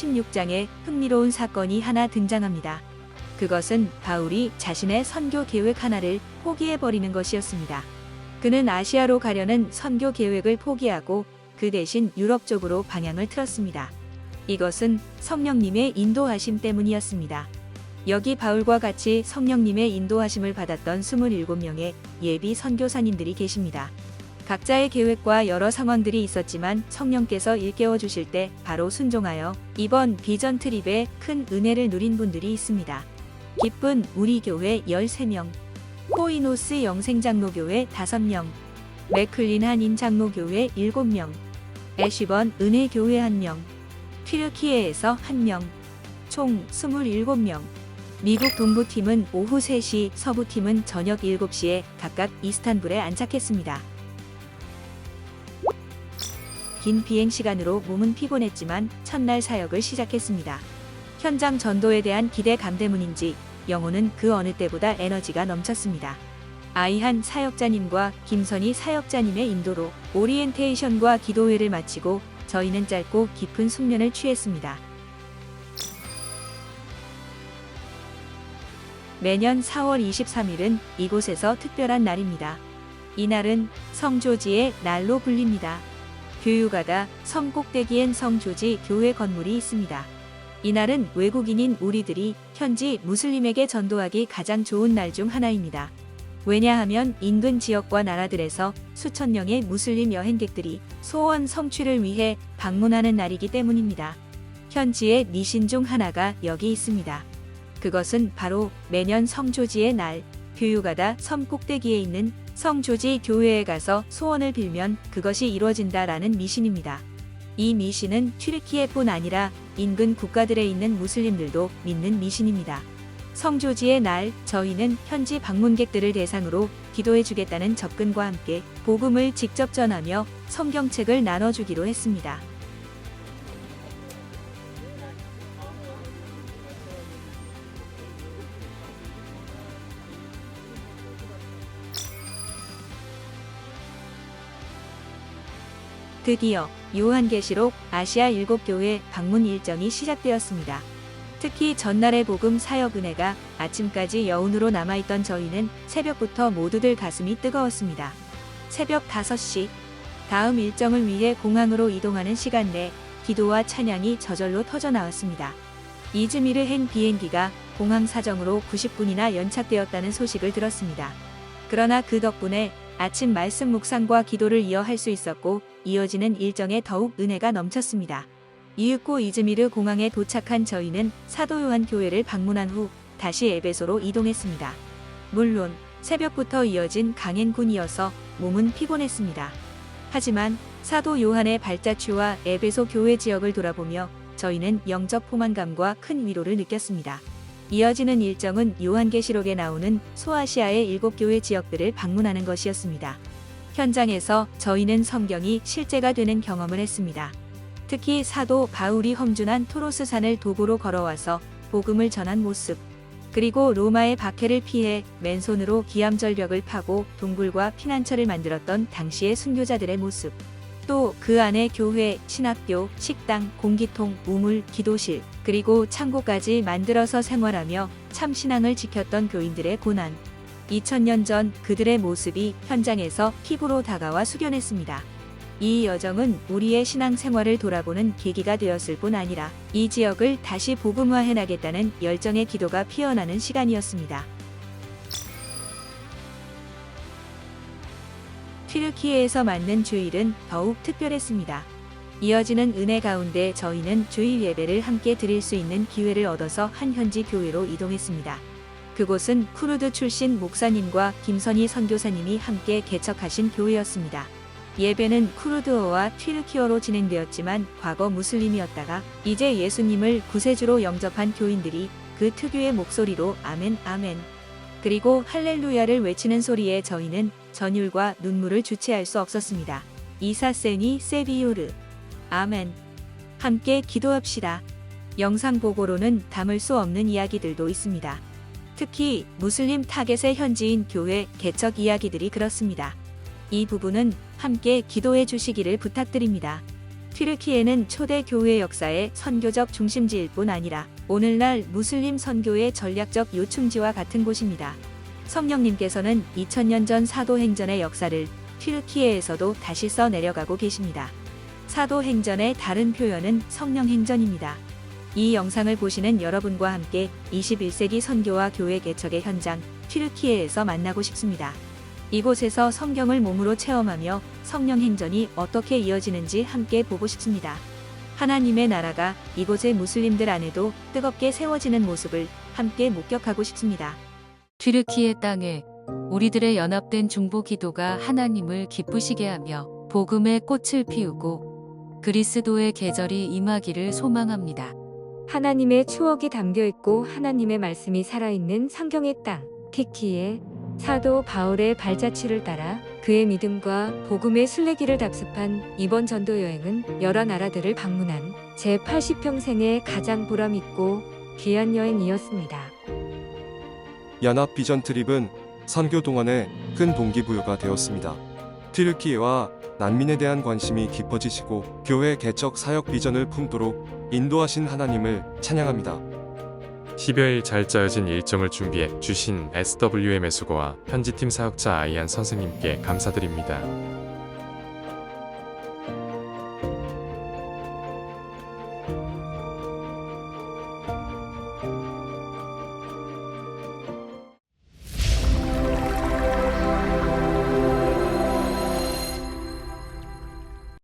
16장에 흥미로운 사건이 하나 등장합니다. 그것은 바울이 자신의 선교 계획 하나를 포기해버리는 것이었습니다. 그는 아시아로 가려는 선교 계획을 포기하고 그 대신 유럽 쪽으로 방향을 틀었습니다. 이것은 성령님의 인도하심 때문이었습니다. 여기 바울과 같이 성령님의 인도하심을 받았던 27명의 예비 선교사님들이 계십니다. 각자의 계획과 여러 상황들이 있었지만 성령께서 일깨워 주실 때 바로 순종하여 이번 비전 트립에 큰 은혜를 누린 분들이 있습니다. 기쁜 우리 교회 13명, 코이노스 영생장로교회 5명, 맥클린 한인 장로교회 7명, 애쉬번 은혜교회 1명, 튀르키예에서 1명, 총 27명. 미국 동부팀은 오후 3시, 서부팀은 저녁 7시에 각각 이스탄불에 안착했습니다. 긴 비행 시간으로 몸은 피곤했지만 첫날 사역을 시작했습니다. 현장 전도에 대한 기대감 때문인지 영혼은 그 어느 때보다 에너지가 넘쳤습니다. 아이한 사역자님과 김선희 사역자님의 인도로 오리엔테이션과 기도회를 마치고 저희는 짧고 깊은 숙면을 취했습니다. 매년 4월 23일은 이곳에서 특별한 날입니다. 이날은 성조지의 날로 불립니다. 교유가다 섬 꼭대기엔 성조지 교회 건물이 있습니다. 이날은 외국인인 우리들이 현지 무슬림에게 전도하기 가장 좋은 날 중 하나입니다. 왜냐하면 인근 지역과 나라들에서 수천 명의 무슬림 여행객들이 소원 성취를 위해 방문하는 날이기 때문입니다. 현지의 미신 중 하나가 여기 있습니다. 그것은 바로 매년 성조지의 날, 교유가다 섬 꼭대기에 있는 성조지 교회에 가서 소원을 빌면 그것이 이루어진다라는 미신입니다. 이 미신은 튀르키예뿐 아니라 인근 국가들에 있는 무슬림들도 믿는 미신입니다. 성조지의 날, 저희는 현지 방문객들을 대상으로 기도해 주겠다는 접근과 함께 복음을 직접 전하며 성경책을 나눠주기로 했습니다. 드디어 요한계시록 아시아 7교회 방문 일정이 시작되었습니다. 특히 전날의 복음 사역 은혜가 아침까지 여운으로 남아있던 저희는 새벽부터 모두들 가슴이 뜨거웠습니다. 새벽 5시, 다음 일정을 위해 공항으로 이동하는 시간 내 기도와 찬양이 저절로 터져나왔습니다. 이즈미르행 비행기가 공항 사정으로 90분이나 연착되었다는 소식을 들었습니다. 그러나 그 덕분에 아침 말씀 묵상과 기도를 이어할 수 있었고 이어지는 일정에 더욱 은혜가 넘쳤습니다. 이윽고 이즈미르 공항에 도착한 저희는 사도 요한 교회를 방문한 후 다시 에베소로 이동했습니다. 물론 새벽부터 이어진 강행군이어서 몸은 피곤했습니다. 하지만 사도 요한의 발자취와 에베소 교회 지역을 돌아보며 저희는 영적 포만감과 큰 위로를 느꼈습니다. 이어지는 일정은 요한계시록에 나오는 소아시아의 7교회 지역들을 방문하는 것이었습니다. 현장에서 저희는 성경이 실제가 되는 경험을 했습니다. 특히 사도 바울이 험준한 토로스 산을 도보로 걸어와서 복음을 전한 모습, 그리고 로마의 박해를 피해 맨손으로 기암절벽을 파고 동굴과 피난처를 만들었던 당시의 순교자들의 모습, 또 그 안에 교회, 신학교, 식당, 공기통, 우물, 기도실, 그리고 창고까지 만들어서 생활하며 참 신앙을 지켰던 교인들의 고난. 2000년 전 그들의 모습이 현장에서 피부로 다가와 숙연했습니다. 이 여정은 우리의 신앙 생활을 돌아보는 계기가 되었을 뿐 아니라 이 지역을 다시 복음화해 나겠다는 열정의 기도가 피어나는 시간이었습니다. 튀르키예에서 맞는 주일은 더욱 특별했습니다. 이어지는 은혜 가운데 저희는 주일 예배를 함께 드릴 수 있는 기회를 얻어서 한 현지 교회로 이동했습니다. 그곳은 쿠르드 출신 목사님과 김선희 선교사님이 함께 개척하신 교회였습니다. 예배는 쿠르드어와 튀르키어로 진행되었지만 과거 무슬림이었다가 이제 예수님을 구세주로 영접한 교인들이 그 특유의 목소리로 아멘 아멘 그리고 할렐루야를 외치는 소리에 저희는 전율과 눈물을 주체할 수 없었습니다. 이사세니 세비요르 아멘. 함께 기도합시다. 영상 보고로는 담을 수 없는 이야기들도 있습니다. 특히 무슬림 타겟의 현지인 교회 개척 이야기들이 그렇습니다. 이 부분은 함께 기도해 주시기를 부탁드립니다. 튀르키예는 초대 교회 역사의 선교적 중심지일 뿐 아니라 오늘날 무슬림 선교의 전략적 요충지와 같은 곳입니다. 성령님께서는 2000년 전 사도행전의 역사를 튀르키예에서도 다시 써 내려가고 계십니다. 사도행전의 다른 표현은 성령행전입니다. 이 영상을 보시는 여러분과 함께 21세기 선교와 교회 개척의 현장 튀르키예에서 만나고 싶습니다. 이곳에서 성경을 몸으로 체험하며 성령행전이 어떻게 이어지는지 함께 보고 싶습니다. 하나님의 나라가 이곳의 무슬림들 안에도 뜨겁게 세워지는 모습을 함께 목격하고 싶습니다. 튀르키예 땅에 우리들의 연합된 중보 기도가 하나님을 기쁘시게 하며 복음의 꽃을 피우고 그리스도의 계절이 임하기를 소망합니다. 하나님의 추억이 담겨 있고 하나님의 말씀이 살아있는 성경의 땅, 튀르키예. 사도 바울의 발자취를 따라 그의 믿음과 복음의 순례길을 답습한 이번 전도 여행은 여러 나라들을 방문한 제80평생의 가장 보람있고 귀한 여행이었습니다. 연합 비전 트립은 선교 동안에 큰 동기부여가 되었습니다. 튀르키예와 난민에 대한 관심이 깊어지시고 교회 개척 사역 비전을 품도록 인도하신 하나님을 찬양합니다. 10여일 잘 짜여진 일정을 준비해 주신 SWM의 수고와 편지팀 사역자 아이안 선생님께 감사드립니다.